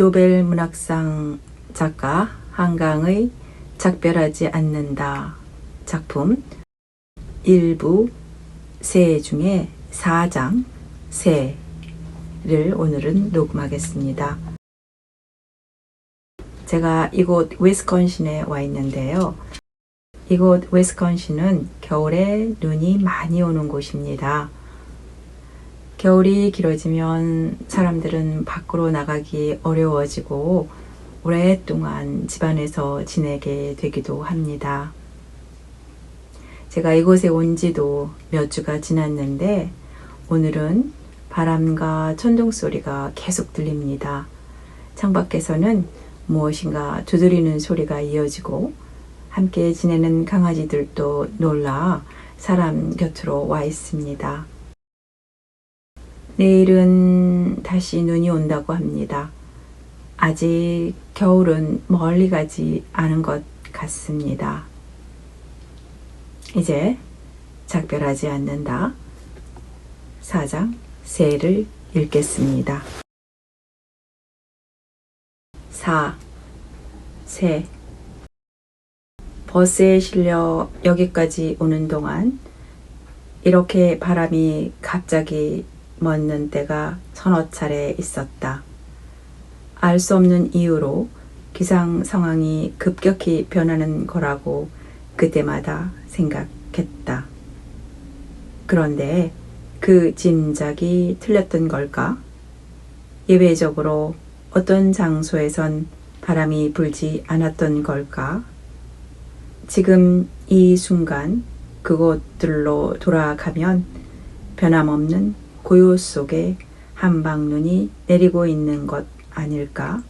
노벨 문학상 작가 한강의 작별하지 않는다 작품 1부 새 중에 4장 새를 오늘은 녹음하겠습니다. 제가 이곳 위스콘신에 와 있는데요. 이곳 위스콘신은 겨울에 눈이 많이 오는 곳입니다. 겨울이 길어지면 사람들은 밖으로 나가기 어려워지고 오랫동안 집안에서 지내게 되기도 합니다. 제가 이곳에 온 지도 몇 주가 지났는데 오늘은 바람과 천둥 소리가 계속 들립니다. 창밖에서는 무엇인가 두드리는 소리가 이어지고 함께 지내는 강아지들도 놀라 사람 곁으로 와 있습니다. 내일은 다시 눈이 온다고 합니다. 아직 겨울은 멀리 가지 않은 것 같습니다. 이제 작별하지 않는다 4장 새를 읽겠습니다. 4. 새. 버스에 실려 여기까지 오는 동안 이렇게 바람이 갑자기 멎는 때가 서너 차례 있었다. 알 수 없는 이유로 기상 상황이 급격히 변하는 거라고 그때마다 생각했다. 그런데 그 짐작이 틀렸던 걸까? 예외적으로 어떤 장소에선 바람이 불지 않았던 걸까? 지금 이 순간 그곳들로 돌아가면 변함없는 고요 속에 한방눈이 내리고 있는 것 아닐까?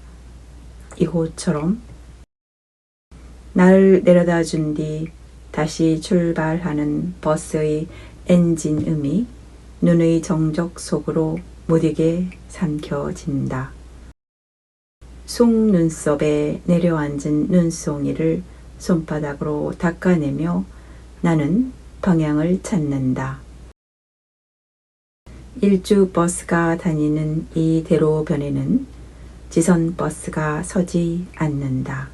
이곳처럼 나를 내려다 준 뒤 다시 출발하는 버스의 엔진음이 눈의 정적 속으로 무디게 삼켜진다. 속눈썹에 내려앉은 눈송이를 손바닥으로 닦아내며 나는 방향을 찾는다. 일주 버스가 다니는 이 대로변에는 지선 버스가 서지 않는다.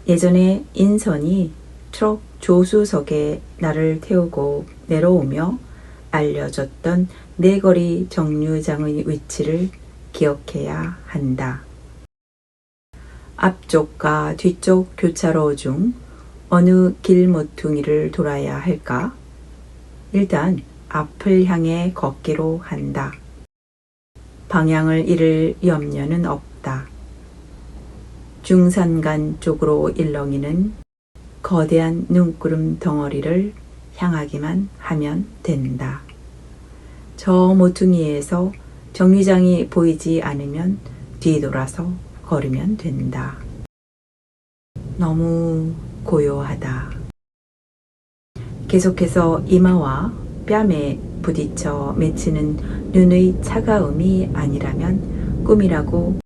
예전에 인선이 트럭 조수석에 나를 태우고 내려오며 알려줬던 내거리 정류장의 위치를 기억해야 한다. 앞쪽과 뒤쪽 교차로 중 어느 길 모퉁이를 돌아야 할까? 일단 앞을 향해 걷기로 한다. 방향을 잃을 염려는 없다. 중산간 쪽으로 일렁이는 거대한 눈구름 덩어리를 향하기만 하면 된다. 저 모퉁이에서 정류장이 보이지 않으면 뒤돌아서 걸으면 된다. 너무 고요하다. 계속해서 이마와 뺨에 부딪혀 맺히는 눈의 차가움이 아니라면 꿈이라고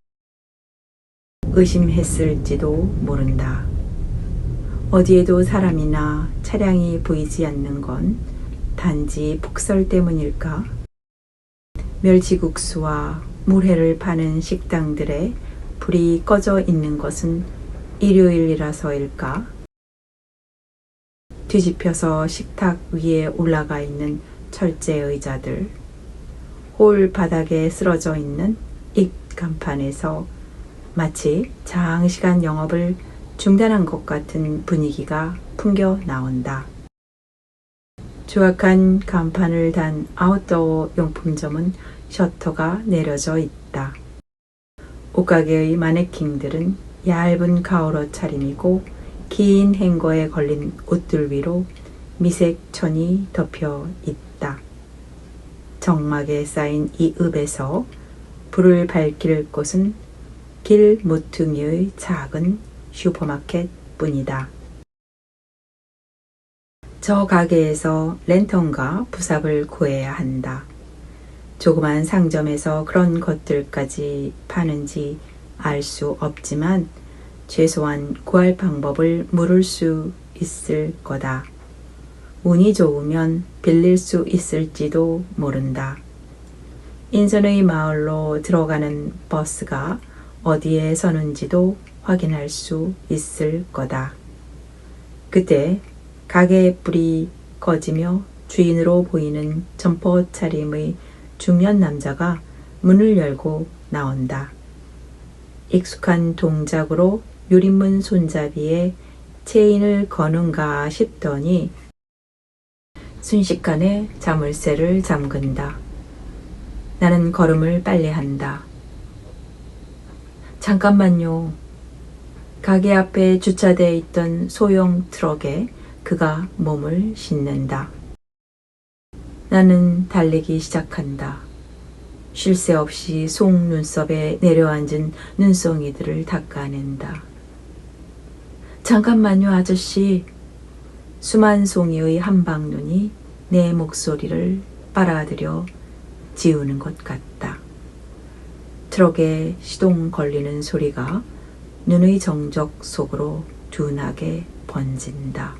의심했을지도 모른다. 어디에도 사람이나 차량이 보이지 않는 건 단지 폭설 때문일까? 멸치국수와 물회를 파는 식당들에 불이 꺼져 있는 것은 일요일이라서일까? 뒤집혀서 식탁 위에 올라가 있는 철제 의자들, 홀 바닥에 쓰러져 있는 익 간판에서 마치 장시간 영업을 중단한 것 같은 분위기가 풍겨 나온다. 조악한 간판을 단 아웃도어 용품점은 셔터가 내려져 있다. 옷가게의 마네킹들은 얇은 가오로 차림이고 긴 행거에 걸린 옷들 위로 미색 천이 덮여 있다. 정막에 쌓인 이 읍에서 불을 밝힐 곳은 길 모퉁이의 작은 슈퍼마켓 뿐이다. 저 가게에서 랜턴과 부삽을 구해야 한다. 조그만 상점에서 그런 것들까지 파는지 알 수 없지만 최소한 구할 방법을 물을 수 있을 거다. 운이 좋으면 빌릴 수 있을지도 모른다. 인선의 마을로 들어가는 버스가 어디에 서는지도 확인할 수 있을 거다. 그때 가게의 불이 꺼지며 주인으로 보이는 점퍼 차림의 중년 남자가 문을 열고 나온다. 익숙한 동작으로 유리문 손잡이에 체인을 거는가 싶더니 순식간에 자물쇠를 잠근다. 나는 걸음을 빨리 한다. 잠깐만요. 가게 앞에 주차되어 있던 소형 트럭에 그가 몸을 싣는다. 나는 달리기 시작한다. 쉴 새 없이 속눈썹에 내려앉은 눈송이들을 닦아낸다. 잠깐만요, 아저씨. 수만 송이의 한방눈이 내 목소리를 빨아들여 지우는 것 같다. 트럭에 시동 걸리는 소리가 눈의 정적 속으로 둔하게 번진다.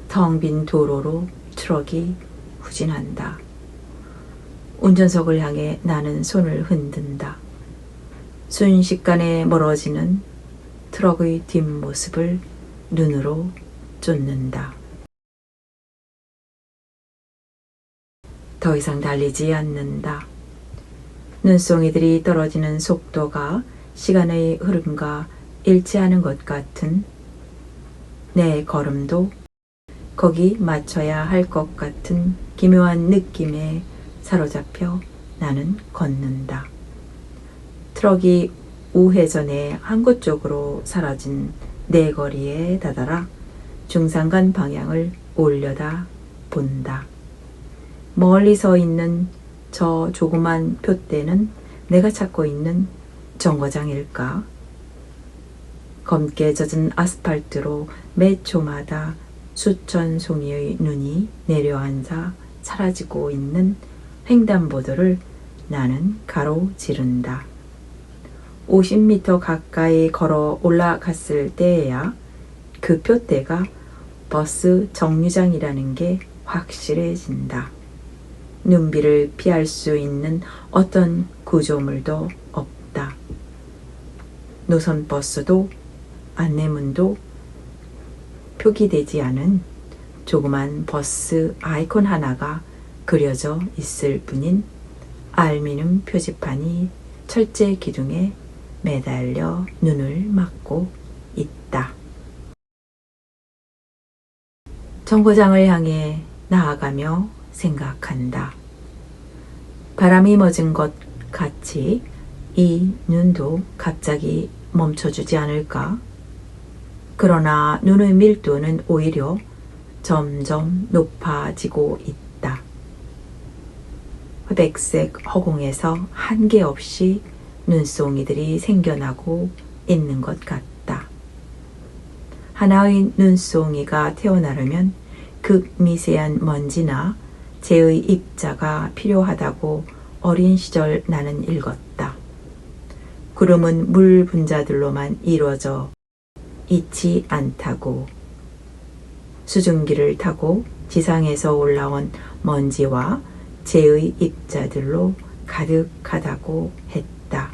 텅 빈 도로로 트럭이 후진한다. 운전석을 향해 나는 손을 흔든다. 순식간에 멀어지는 트럭의 뒷모습을 눈으로 쫓는다. 더 이상 달리지 않는다. 눈송이들이 떨어지는 속도가 시간의 흐름과 일치하는 것 같은 내 걸음도 거기 맞춰야 할 것 같은 기묘한 느낌에 사로잡혀 나는 걷는다. 트럭이 우회전해 항구 쪽으로 사라진 내 거리에 다다라 중산간 방향을 올려다 본다. 멀리 서 있는 저 조그만 표대는 내가 찾고 있는 정거장일까? 검게 젖은 아스팔트로 매 초마다 수천 송이의 눈이 내려앉아 사라지고 있는 횡단보도를 나는 가로지른다. 50m 가까이 걸어 올라갔을 때에야 그 표대가 버스 정류장이라는 게 확실해진다. 눈비를 피할 수 있는 어떤 구조물도 없다. 노선버스도 안내문도 표기되지 않은 조그만 버스 아이콘 하나가 그려져 있을 뿐인 알미늄 표지판이 철제 기둥에 매달려 눈을 막고 있다. 정거장을 향해 나아가며 생각한다. 바람이 멎은 것 같이 이 눈도 갑자기 멈춰주지 않을까? 그러나 눈의 밀도는 오히려 점점 높아지고 있다. 회백색 허공에서 한계 없이 눈송이들이 생겨나고 있는 것 같다. 하나의 눈송이가 태어나려면 극미세한 먼지나 재의 입자가 필요하다고 어린 시절 나는 읽었다. 구름은 물 분자들로만 이루어져 있지 않다고. 수증기를 타고 지상에서 올라온 먼지와 재의 입자들로 가득하다고 했다.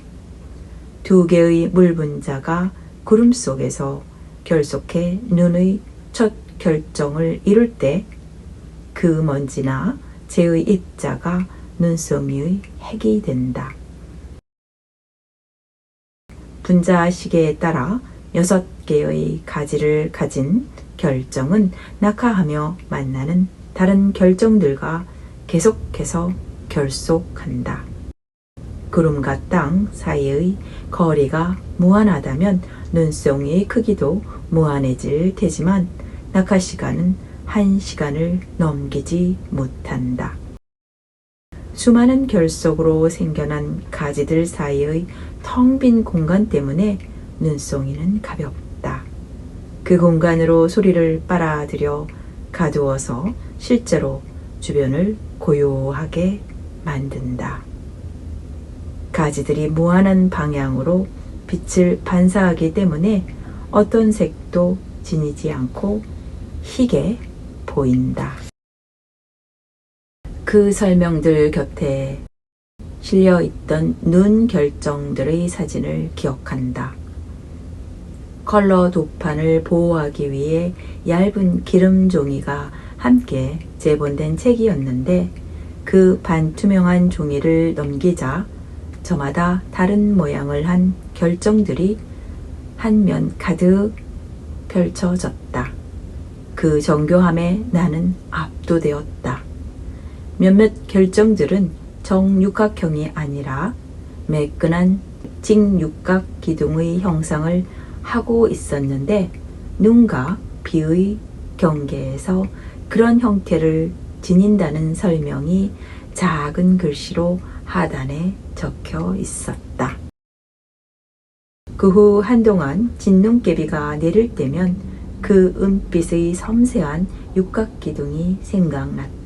두 개의 물 분자가 구름 속에서 결속해 눈의 첫 결정을 이룰 때 그 먼지나 재의 입자가 눈송이의 핵이 된다. 분자 시계에 따라 6개의 가지를 가진 결정은 낙하하며 만나는 다른 결정들과 계속해서 결속한다. 구름과 땅 사이의 거리가 무한하다면 눈송이의 크기도 무한해질 테지만 낙하 시간은 1시간을 넘기지 못한다. 수많은 결속으로 생겨난 가지들 사이의 텅 빈 공간 때문에 눈송이는 가볍다. 그 공간으로 소리를 빨아들여 가두어서 실제로 주변을 고요하게 만든다. 가지들이 무한한 방향으로 빛을 반사하기 때문에 어떤 색도 지니지 않고 희게 보인다. 그 설명들 곁에 실려있던 눈 결정들의 사진을 기억한다. 컬러 도판을 보호하기 위해 얇은 기름 종이가 함께 재본된 책이었는데 그 반투명한 종이를 넘기자 저마다 다른 모양을 한 결정들이 한 면 가득 펼쳐졌다. 그 정교함에 나는 압도되었다. 몇몇 결정들은 정육각형이 아니라 매끈한 직육각 기둥의 형상을 하고 있었는데 눈과 비의 경계에서 그런 형태를 지닌다는 설명이 작은 글씨로 하단에 적혀 있었다. 그 후 한동안 진눈깨비가 내릴 때면 그 은빛의 섬세한 육각기둥이 생각났다.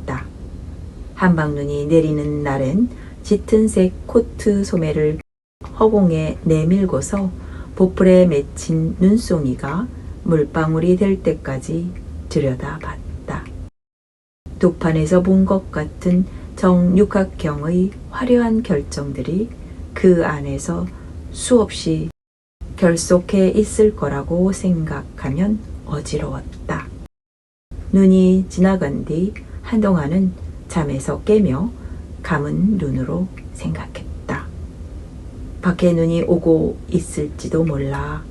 한방눈이 내리는 날엔 짙은색 코트 소매를 허공에 내밀고서 보풀에 맺힌 눈송이가 물방울이 될 때까지 들여다봤다. 도판에서 본 것 같은 정육각형의 화려한 결정들이 그 안에서 수없이 결속해 있을 거라고 생각하면 어지러웠다. 눈이 지나간 뒤 한동안은 잠에서 깨며 감은 눈으로 생각했다. 밖에 눈이 오고 있을지도 몰라.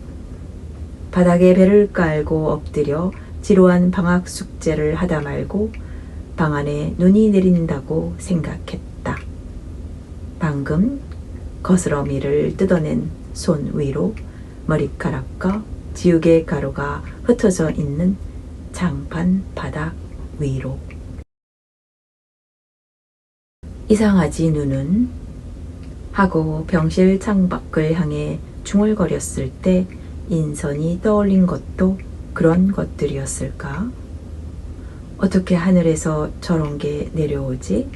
바닥에 배를 깔고 엎드려 지루한 방학 숙제를 하다 말고 방 안에 눈이 내린다고 생각했다. 방금 거스러미를 뜯어낸 손 위로 머리카락과 지우개 가루가 흩어져 있는 장판 바닥 위로. 이상하지 눈은? 하고 병실 창밖을 향해 중얼거렸을 때 인선이 떠올린 것도 그런 것들이었을까? 어떻게 하늘에서 저런 게 내려오지?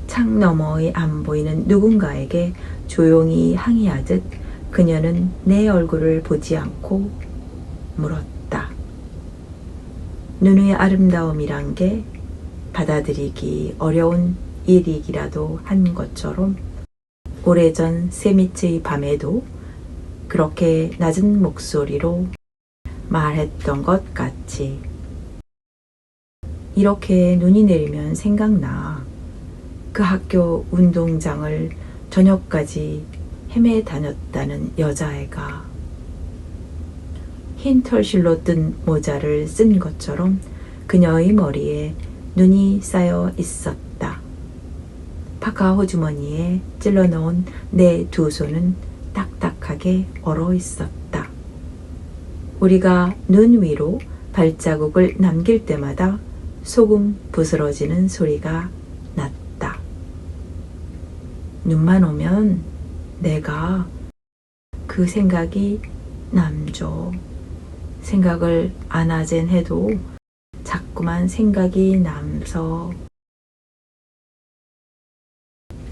창 너머에 안 보이는 누군가에게 조용히 항의하듯 그녀는 내 얼굴을 보지 않고 물었다. 눈의 아름다움이란 게 받아들이기 어려운 일이기라도 한 것처럼 오래전 새밑의 밤에도 그렇게 낮은 목소리로 말했던 것 같이. 이렇게 눈이 내리면 생각나. 그 학교 운동장을 저녁까지 헤매 다녔다는 여자애가 흰 털실로 뜬 모자를 쓴 것처럼 그녀의 머리에 눈이 쌓여 있었다. 파카 호주머니에 찔러 넣은 내 두 손은 딱딱하게 얼어 있었다. 우리가 눈 위로 발자국을 남길 때마다 소금 부스러지는 소리가 났다. 눈만 오면 내가 그 생각이 남죠. 생각을 안 하젠 해도 자꾸만 생각이 남서.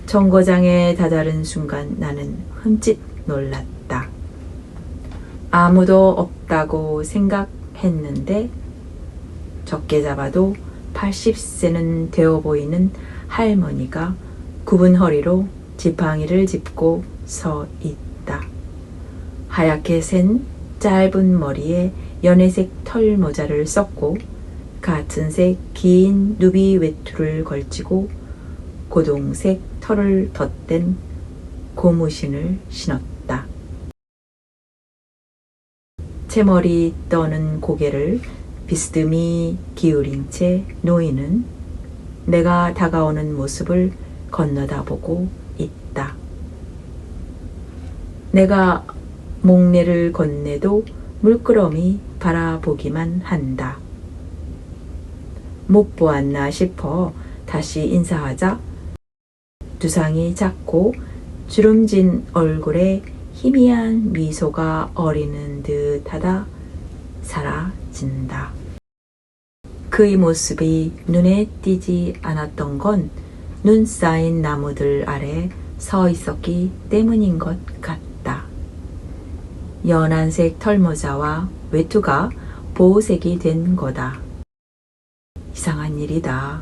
정거장에 다다른 순간 나는 흠칫 놀랐다. 아무도 없다고 생각했는데 적게 잡아도 80세는 되어 보이는 할머니가 굽은 허리로 지팡이를 짚고 서 있다. 하얗게 센 짧은 머리에 연회색 털 모자를 썼고 같은 색 긴 누비 외투를 걸치고 고동색 털을 덧댄 고무신을 신었다. 채머리 떠는 고개를 비스듬히 기울인 채 노인은 내가 다가오는 모습을 건너다보고 있다. 내가 목례를 건네도 물끄러미 바라보기만 한다. 못 보았나 싶어 다시 인사하자 두상이 작고 주름진 얼굴에 희미한 미소가 어리는 듯하다 사라진다. 그의 모습이 눈에 띄지 않았던 건 눈 쌓인 나무들 아래 서 있었기 때문인 것 같다. 연한색 털모자와 외투가 보호색이 된 거다. 이상한 일이다.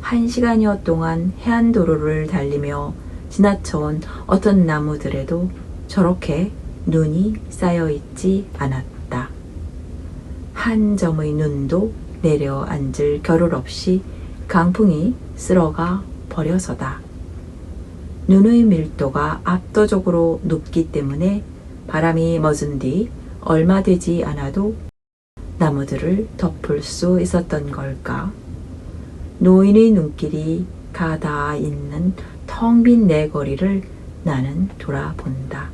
1시간여 동안 해안도로를 달리며 지나쳐온 어떤 나무들에도 저렇게 눈이 쌓여 있지 않았다. 한 점의 눈도 내려앉을 겨를 없이 강풍이 쓸어가 버려서다. 눈의 밀도가 압도적으로 높기 때문에 바람이 멎은 뒤 얼마 되지 않아도 나무들을 덮을 수 있었던 걸까? 노인의 눈길이 가닿아 있는 텅 빈 내 거리를 나는 돌아본다.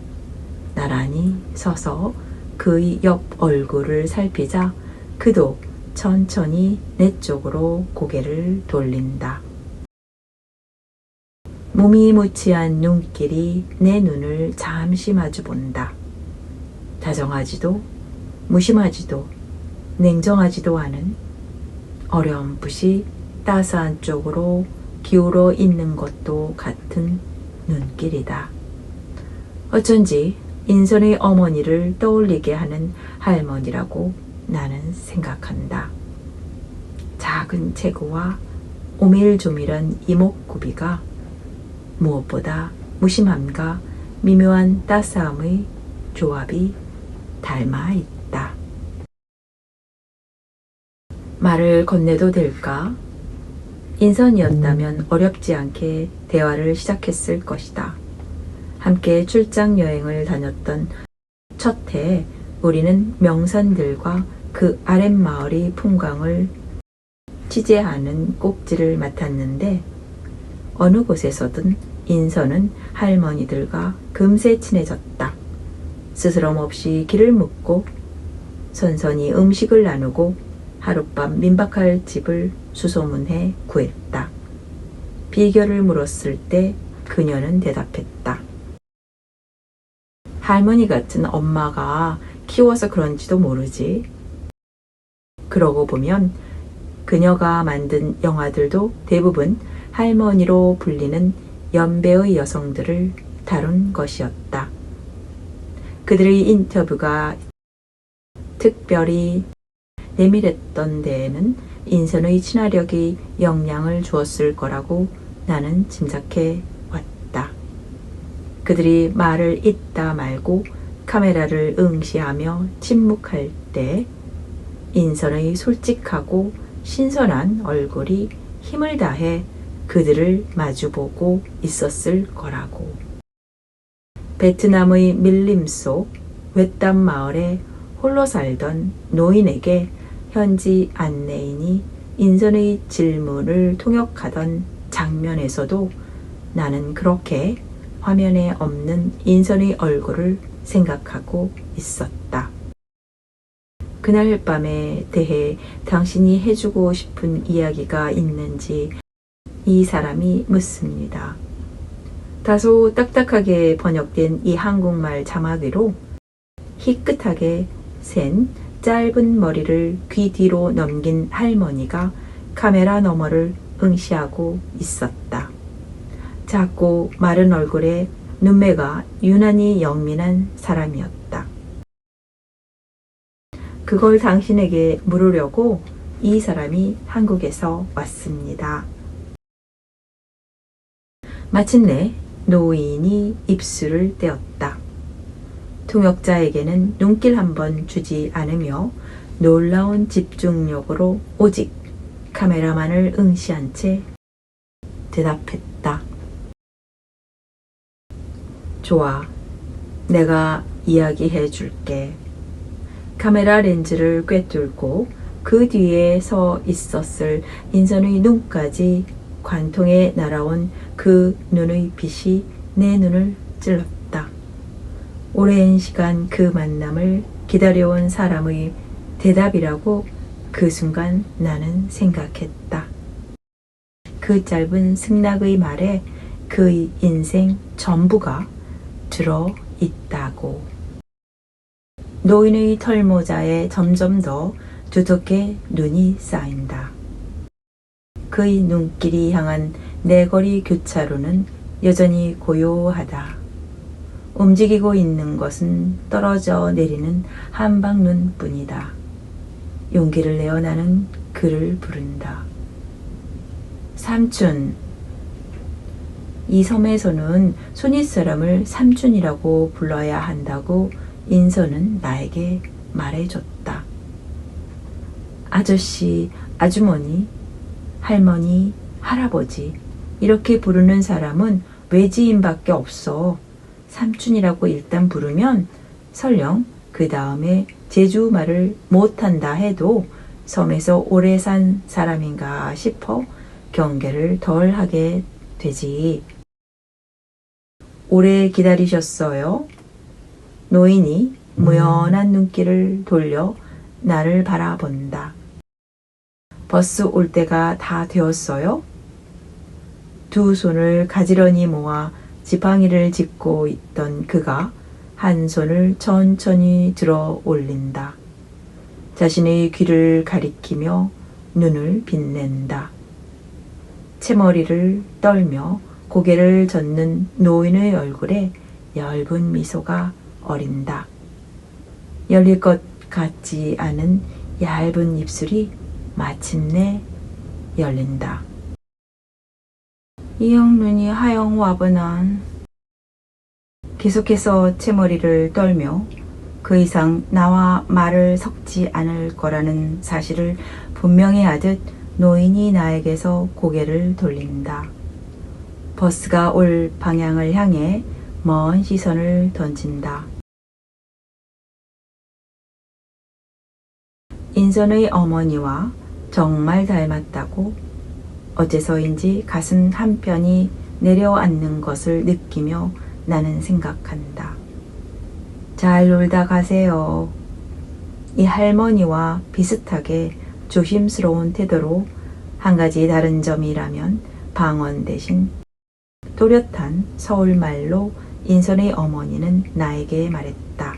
나란히 서서 그의 옆 얼굴을 살피자 그도 천천히 내 쪽으로 고개를 돌린다. 몸이 무치한 눈길이 내 눈을 잠시 마주 본다. 다정하지도 무심하지도 냉정하지도 않은 어렴풋이 따스한 쪽으로 기울어 있는 것도 같은 눈길이다. 어쩐지 인선의 어머니를 떠올리게 하는 할머니라고 나는 생각한다. 작은 체구와 오밀조밀한 이목구비가 무엇보다 무심함과 미묘한 따스함의 조합이 닮아 있다. 말을 건네도 될까? 인선이었다면 어렵지 않게 대화를 시작했을 것이다. 함께 출장 여행을 다녔던 첫 해에 우리는 명산들과 그 아랫마을의 풍광을 취재하는 꼭지를 맡았는데 어느 곳에서든 인선은 할머니들과 금세 친해졌다. 스스럼 없이 길을 묻고 선선히 음식을 나누고 하룻밤 민박할 집을 수소문해 구했다. 비결을 물었을 때 그녀는 대답했다. 할머니 같은 엄마가 키워서 그런지도 모르지. 그러고 보면 그녀가 만든 영화들도 대부분 할머니로 불리는 연배의 여성들을 다룬 것이었다. 그들의 인터뷰가 특별히 내밀했던 데에는 인선의 친화력이 영향을 주었을 거라고 나는 짐작해 왔다. 그들이 말을 잇다 말고 카메라를 응시하며 침묵할 때 인선의 솔직하고 신선한 얼굴이 힘을 다해 그들을 마주보고 있었을 거라고. 베트남의 밀림 속 외딴 마을에 홀로 살던 노인에게 현지 안내인이 인선의 질문을 통역하던 장면에서도 나는 그렇게 화면에 없는 인선의 얼굴을 생각하고 있었다. 그날 밤에 대해 당신이 해주고 싶은 이야기가 있는지 이 사람이 묻습니다. 다소 딱딱하게 번역된 이 한국말 자막 위로 희끗하게 센 짧은 머리를 귀 뒤로 넘긴 할머니가 카메라 너머를 응시하고 있었다. 작고 마른 얼굴에 눈매가 유난히 영민한 사람이었다. 그걸 당신에게 물으려고 이 사람이 한국에서 왔습니다. 마침내 노인이 입술을 떼었다. 통역자에게는 눈길 한번 주지 않으며 놀라운 집중력으로 오직 카메라만을 응시한 채 대답했다. 좋아, 내가 이야기해 줄게. 카메라 렌즈를 꿰뚫고 그 뒤에 서 있었을 인선의 눈까지 관통해 날아온 그 눈의 빛이 내 눈을 찔렀다. 오랜 시간 그 만남을 기다려온 사람의 대답이라고 그 순간 나는 생각했다. 그 짧은 승낙의 말에 그의 인생 전부가 들어 있다고. 노인의 털모자에 점점 더 두텁게 눈이 쌓인다. 그의 눈길이 향한 내거리 교차로는 여전히 고요하다. 움직이고 있는 것은 떨어져 내리는 한방눈 뿐이다. 용기를 내어 나는 그를 부른다. 삼촌. 이 섬에서는 손윗 사람을 삼촌이라고 불러야 한다고 인서는 나에게 말해줬다. 아저씨, 아주머니, 할머니, 할아버지 이렇게 부르는 사람은 외지인밖에 없어. 삼촌이라고 일단 부르면 설령 그 다음에 제주말을 못한다 해도 섬에서 오래 산 사람인가 싶어 경계를 덜 하게 되지. 오래 기다리셨어요? 노인이 무연한 눈길을 돌려 나를 바라본다. 버스 올 때가 다 되었어요? 두 손을 가지런히 모아 지팡이를 짚고 있던 그가 한 손을 천천히 들어 올린다. 자신의 귀를 가리키며 눈을 빛낸다. 채머리를 떨며 고개를 젓는 노인의 얼굴에 엷은 미소가 어린다. 열릴 것 같지 않은 얇은 입술이 마침내 열린다. 이형 눈이 하영 와보난. 계속해서 채머리를 떨며 그 이상 나와 말을 섞지 않을 거라는 사실을 분명히 하듯 노인이 나에게서 고개를 돌린다. 버스가 올 방향을 향해 먼 시선을 던진다. 인선의 어머니와 정말 닮았다고 어째서인지 가슴 한편이 내려앉는 것을 느끼며 나는 생각한다. 잘 놀다 가세요. 이 할머니와 비슷하게 조심스러운 태도로 한 가지 다른 점이라면 방언 대신 또렷한 서울말로 인선의 어머니는 나에게 말했다.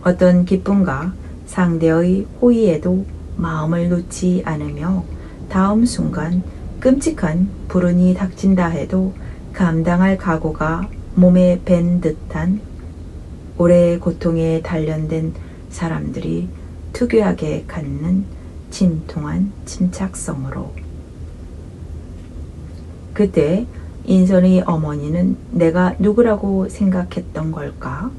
어떤 기쁨과 상대의 호의에도 마음을 놓지 않으며 다음 순간 끔찍한 불운이 닥친다 해도 감당할 각오가 몸에 밴 듯한 오래 고통에 단련된 사람들이 특유하게 갖는 침통한 침착성으로. 그때 인선의 어머니는 내가 누구라고 생각했던 걸까?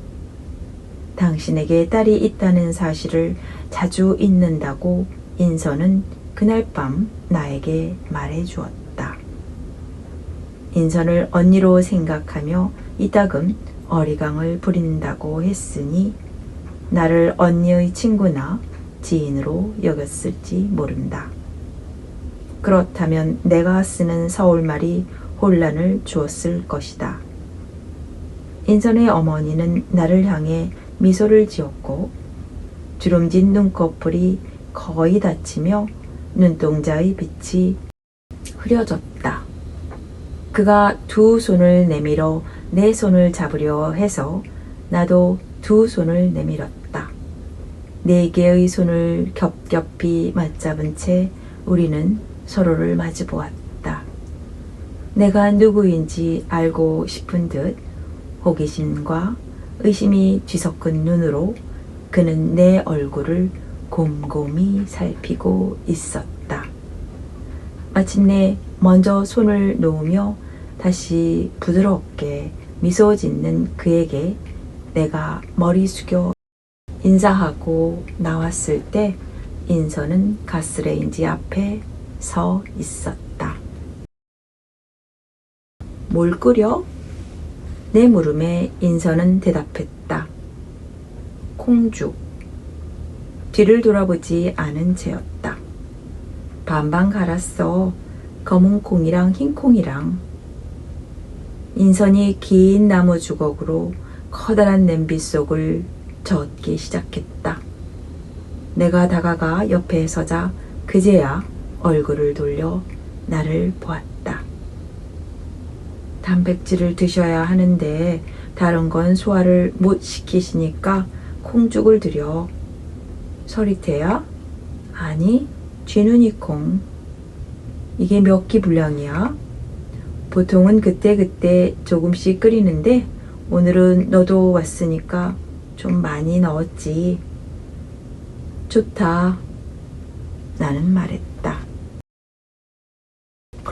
당신에게 딸이 있다는 사실을 자주 잊는다고 인선은 그날 밤 나에게 말해 주었다. 인선을 언니로 생각하며 이따금 어리광을 부린다고 했으니 나를 언니의 친구나 지인으로 여겼을지 모른다. 그렇다면 내가 쓰는 서울말이 혼란을 주었을 것이다. 인선의 어머니는 나를 향해 미소를 지었고 주름진 눈꺼풀이 거의 닫히며 눈동자의 빛이 흐려졌다. 그가 두 손을 내밀어 내 손을 잡으려 해서 나도 두 손을 내밀었다. 네 개의 손을 겹겹이 맞잡은 채 우리는 서로를 마주 보았다. 내가 누구인지 알고 싶은 듯 호기심과 의심이 뒤섞은 눈으로 그는 내 얼굴을 곰곰이 살피고 있었다. 마침내 먼저 손을 놓으며 다시 부드럽게 미소 짓는 그에게 내가 머리 숙여 인사하고 나왔을 때 인선은 가스레인지 앞에 서 있었다. 뭘 끓여? 내 물음에 인선은 대답했다. 콩죽. 뒤를 돌아보지 않은 채였다. 반반 갈았어. 검은 콩이랑 흰 콩이랑. 인선이 긴 나무 주걱으로 커다란 냄비 속을 젓기 시작했다. 내가 다가가 옆에 서자 그제야 얼굴을 돌려 나를 보았다. 단백질을 드셔야 하는데 다른 건 소화를 못 시키시니까 콩죽을 드려. 서리태야? 아니, 쥐눈이 콩. 이게 몇 끼 분량이야? 보통은 그때그때 조금씩 끓이는데 오늘은 너도 왔으니까 좀 많이 넣었지. 좋다. 나는 말했다.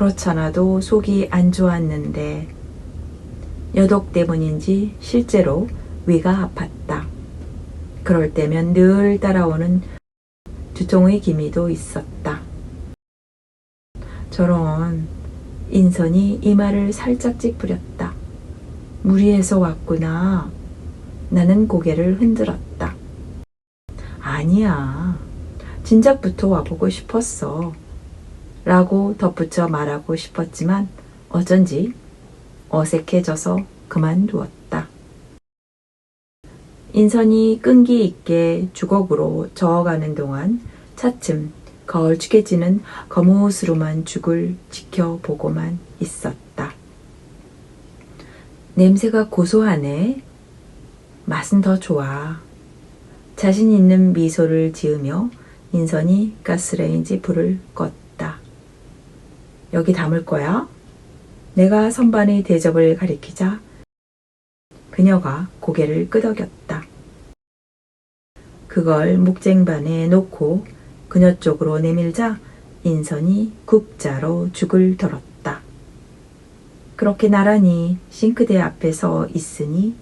그렇잖아도 속이 안 좋았는데 여독 때문인지 실제로 위가 아팠다. 그럴 때면 늘 따라오는 두통의 기미도 있었다. 저런, 인선이 이마를 살짝 찌푸렸다. 무리해서 왔구나. 나는 고개를 흔들었다. 아니야. 진작부터 와보고 싶었어. 라고 덧붙여 말하고 싶었지만 어쩐지 어색해져서 그만두었다. 인선이 끈기 있게 주걱으로 저어가는 동안 차츰 걸쭉해지는 거무스름한 죽을 지켜보고만 있었다. 냄새가 고소하네. 맛은 더 좋아. 자신 있는 미소를 지으며 인선이 가스레인지 불을 껐다. 여기 담을 거야? 내가 선반의 대접을 가리키자 그녀가 고개를 끄덕였다. 그걸 목쟁반에 놓고 그녀 쪽으로 내밀자 인선이 국자로 죽을 덜었다. 그렇게 나란히 싱크대 앞에 서 있으니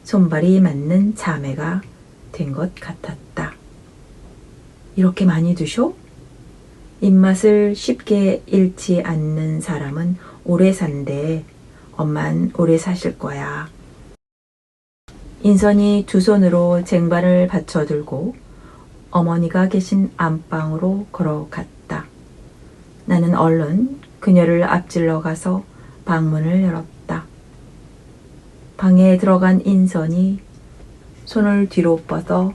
손발이 맞는 자매가 된 것 같았다. 이렇게 많이 드셔? 입맛을 쉽게 잃지 않는 사람은 오래 산대. 엄만 오래 사실 거야. 인선이 두 손으로 쟁반을 받쳐들고 어머니가 계신 안방으로 걸어갔다. 나는 얼른 그녀를 앞질러 가서 방문을 열었다. 방에 들어간 인선이 손을 뒤로 뻗어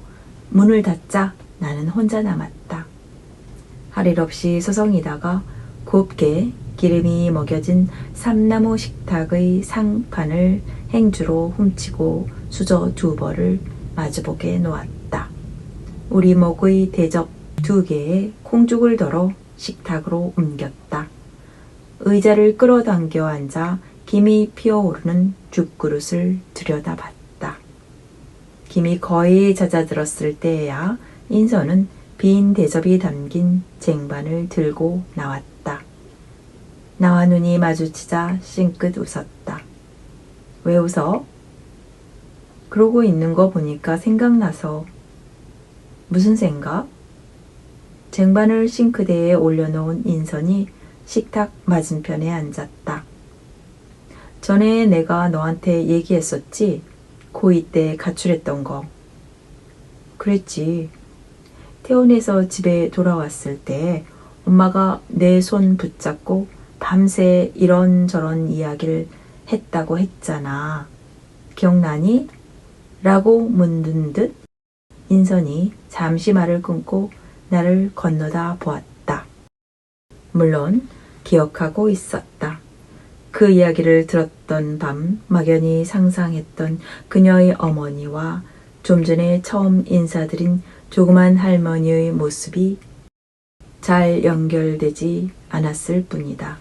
문을 닫자 나는 혼자 남았다. 할 일 없이 서성이다가 곱게 기름이 먹여진 삼나무 식탁의 상판을 행주로 훔치고 수저 2벌을 마주보게 놓았다. 우리 목의 대접 2개에 콩죽을 덜어 식탁으로 옮겼다. 의자를 끌어당겨 앉아 김이 피어오르는 죽그릇을 들여다봤다. 김이 거의 잦아들었을 때에야 인선은 빈 대접이 담긴 쟁반을 들고 나왔다. 나와 눈이 마주치자 싱긋 웃었다. 왜 웃어? 그러고 있는 거 보니까 생각나서. 무슨 생각? 쟁반을 싱크대에 올려놓은 인선이 식탁 맞은편에 앉았다. 전에 내가 너한테 얘기했었지? 고2 때 가출했던 거. 그랬지. 퇴원해서 집에 돌아왔을 때 엄마가 내 손 붙잡고 밤새 이런저런 이야기를 했다고 했잖아. 기억나니? 라고 묻는 듯 인선이 잠시 말을 끊고 나를 건너다 보았다. 물론 기억하고 있었다. 그 이야기를 들었던 밤 막연히 상상했던 그녀의 어머니와 좀 전에 처음 인사드린 조그만 할머니의 모습이 잘 연결되지 않았을 뿐이다.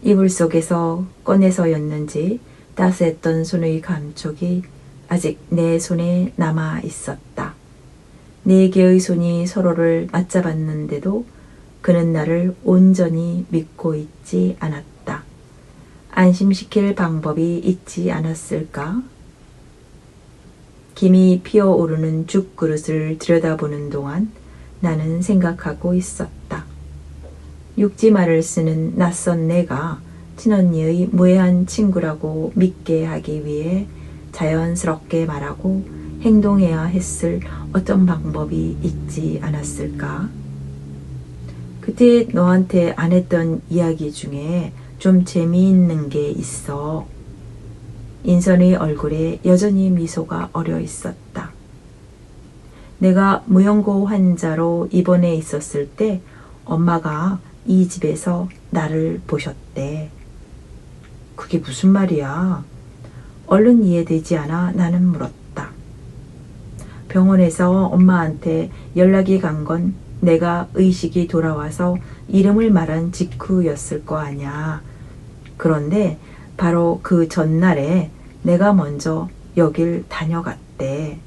이불 속에서 꺼내서였는지 따스했던 손의 감촉이 아직 내 손에 남아 있었다. 4개의 손이 서로를 맞잡았는데도 그는 나를 온전히 믿고 있지 않았다. 안심시킬 방법이 있지 않았을까? 김이 피어오르는 죽그릇을 들여다보는 동안 나는 생각하고 있었다. 육지말을 쓰는 낯선 내가 친언니의 무해한 친구라고 믿게 하기 위해 자연스럽게 말하고 행동해야 했을 어떤 방법이 있지 않았을까? 그때 너한테 안 했던 이야기 중에 좀 재미있는 게 있어. 인선의 얼굴에 여전히 미소가 어려 있었다. 내가 무용고 환자로 입원해 있었을 때 엄마가 이 집에서 나를 보셨대. 그게 무슨 말이야? 얼른 이해되지 않아 나는 물었다. 병원에서 엄마한테 연락이 간 건 내가 의식이 돌아와서 이름을 말한 직후였을 거 아냐. 그런데 바로 그 전날에 내가 먼저 여길 다녀갔대.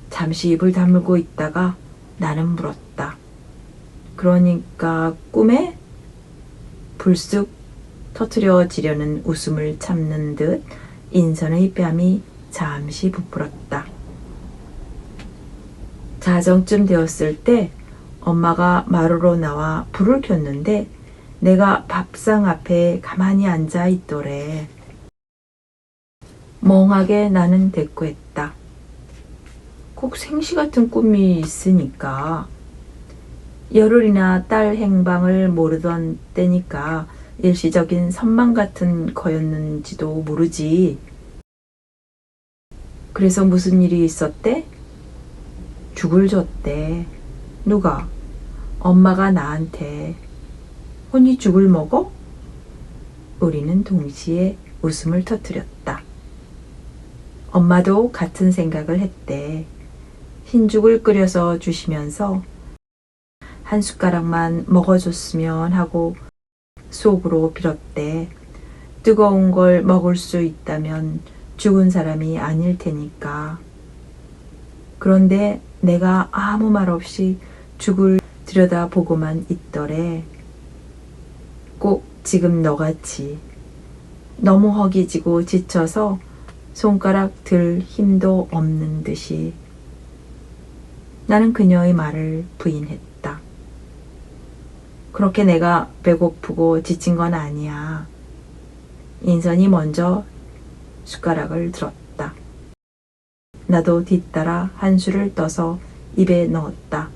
잠시 입을 다물고 있다가 나는 물었다. 그러니까 꿈에? 불쑥 터트려지려는 웃음을 참는 듯 인선의 뺨이 잠시 부풀었다. 자정쯤 되었을 때 엄마가 마루로 나와 불을 켰는데 내가 밥상 앞에 가만히 앉아 있더래. 멍하게 나는 대꾸했다. 꼭 생시 같은 꿈이 있으니까. 열흘이나 딸 행방을 모르던 때니까 일시적인 선망 같은 거였는지도 모르지. 그래서 무슨 일이 있었대? 죽을 줬대. 누가? 엄마가 나한테. 혼이 죽을 먹어? 우리는 동시에 웃음을 터뜨렸다. 엄마도 같은 생각을 했대. 흰죽을 끓여서 주시면서 한 숟가락만 먹어줬으면 하고 속으로 빌었대. 뜨거운 걸 먹을 수 있다면 죽은 사람이 아닐 테니까. 그런데 내가 아무 말 없이 죽을 들여다보고만 있더래. 꼭 지금 너같이. 너무 허기지고 지쳐서 손가락 들 힘도 없는 듯이. 나는 그녀의 말을 부인했다. 그렇게 내가 배고프고 지친 건 아니야. 인선이 먼저 숟가락을 들었다. 나도 뒤따라 한 술을 떠서 입에 넣었다.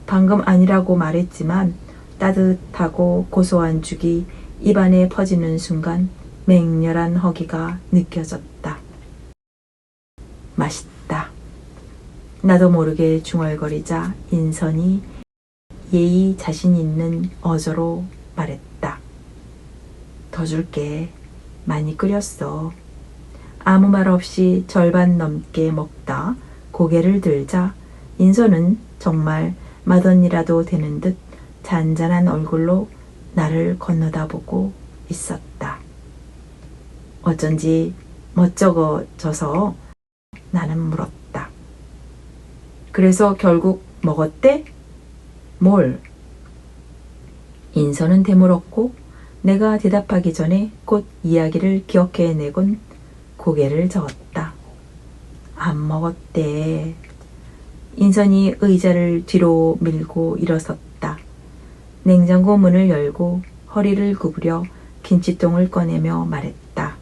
방금 아니라고 말했지만 따뜻하고 고소한 죽이 입안에 퍼지는 순간 맹렬한 허기가 느껴졌다. 맛있다. 나도 모르게 중얼거리자 인선이 예의 자신 있는 어조로 말했다. 더 줄게. 많이 끓였어. 아무 말 없이 절반 넘게 먹다 고개를 들자 인선은 정말 맏언니라도 되는 듯 잔잔한 얼굴로 나를 건너다보고 있었다. 어쩐지 멋쩍어져서 나는 물었다. 그래서 결국 먹었대? 뭘? 인선은 되물었고 내가 대답하기 전에 곧 이야기를 기억해내곤 고개를 저었다. 안 먹었대. 인선이 의자를 뒤로 밀고 일어섰다. 냉장고 문을 열고 허리를 구부려 김치통을 꺼내며 말했다.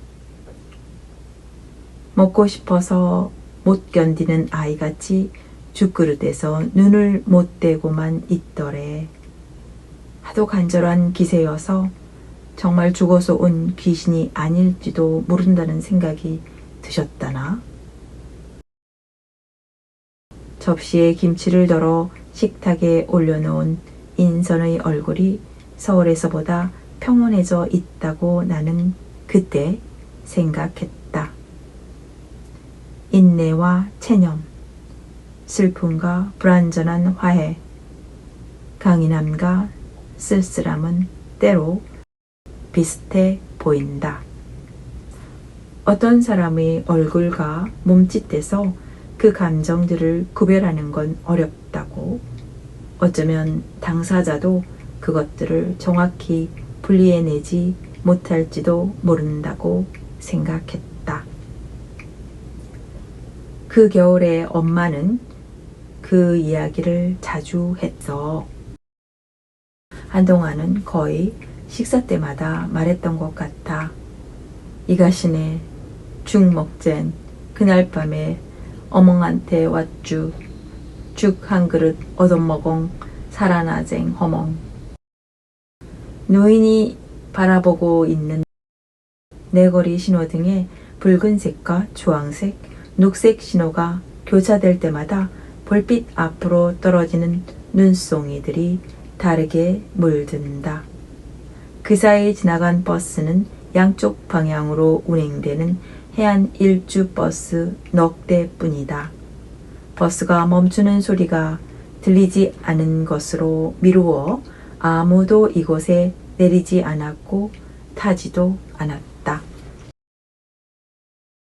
먹고 싶어서 못 견디는 아이같이 죽그릇에서 눈을 못 떼고만 있더래. 하도 간절한 기세여서 정말 죽어서 온 귀신이 아닐지도 모른다는 생각이 드셨다나? 접시에 김치를 덜어 식탁에 올려놓은 인선의 얼굴이 서울에서보다 평온해져 있다고 나는 그때 생각했다. 인내와 체념, 슬픔과 불완전한 화해, 강인함과 쓸쓸함은 때로 비슷해 보인다. 어떤 사람의 얼굴과 몸짓에서 그 감정들을 구별하는 건 어렵다고, 어쩌면 당사자도 그것들을 정확히 분리해내지 못할지도 모른다고 생각했다. 그 겨울에 엄마는 그 이야기를 자주 했어. 한동안은 거의 식사 때마다 말했던 것 같아. 이가시네, 죽 먹젠 그날 밤에 어멍한테 왓쭈 죽 한 그릇 얻어먹엉 살아나쟁 허멍. 노인이 바라보고 있는 네거리 신호등에 붉은색과 주황색, 녹색 신호가 교차될 때마다 불빛 앞으로 떨어지는 눈송이들이 다르게 물든다. 그 사이 지나간 버스는 양쪽 방향으로 운행되는 해안 일주 버스 넉 대뿐이다. 버스가 멈추는 소리가 들리지 않은 것으로 미루어 아무도 이곳에 내리지 않았고 타지도 않았다.